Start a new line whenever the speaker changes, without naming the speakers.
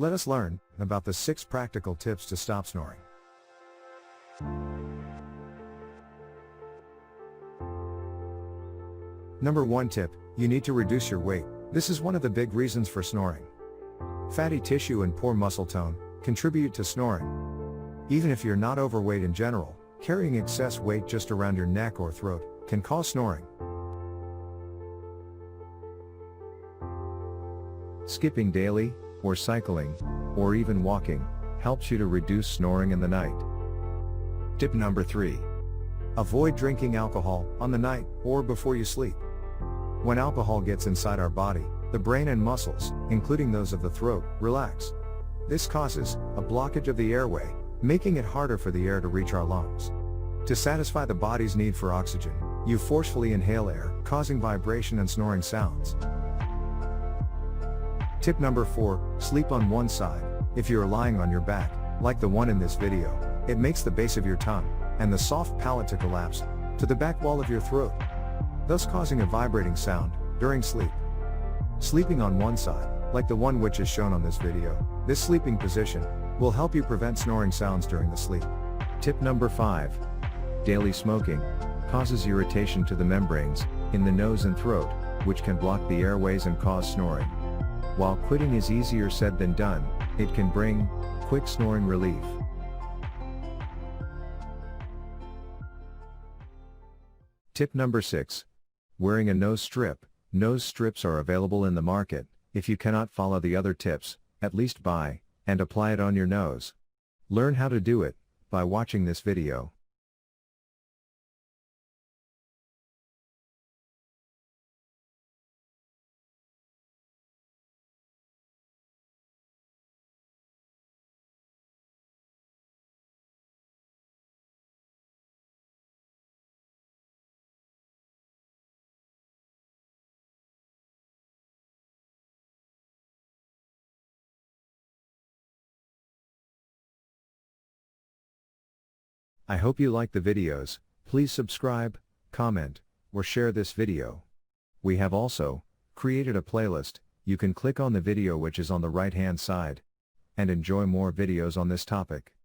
Let us learn about the 6 practical tips to stop snoring. Number 1 tip, you need to reduce your weight. This is one of the big reasons for snoring. Fatty tissue and poor muscle tone contribute to snoring. Even if you're not overweight in general, carrying excess weight just around your neck or throat can cause snoring. Skipping daily, or cycling, or even walking, helps you to reduce snoring in the night. Tip number 3. Avoid drinking alcohol on the night or before you sleep. When alcohol gets inside our body, the brain and muscles, including those of the throat, relax. This causes a blockage of the airway, making it harder for the air to reach our lungs. To satisfy the body's need for oxygen, you forcefully inhale air, causing vibration and snoring sounds. Tip number 4, sleep on one side. If you are lying on your back, like the one in this video, it makes the base of your tongue and the soft palate to collapse to the back wall of your throat, thus causing a vibrating sound during sleep. Sleeping on one side, like the one which is shown on this video, this sleeping position will help you prevent snoring sounds during the sleep. Tip number 5. Daily smoking causes irritation to the membranes in the nose and throat, which can block the airways and cause snoring. While quitting is easier said than done, it can bring quick snoring relief. Tip number 6. Wearing a nose strip. Nose strips are available in the market. If you cannot follow the other tips, at least buy and apply it on your nose. Learn how to do it by watching this video. I hope you like the videos. Please subscribe, comment, or share this video. We have also created a playlist. You can click on the video which is on the right hand side and enjoy more videos on this topic.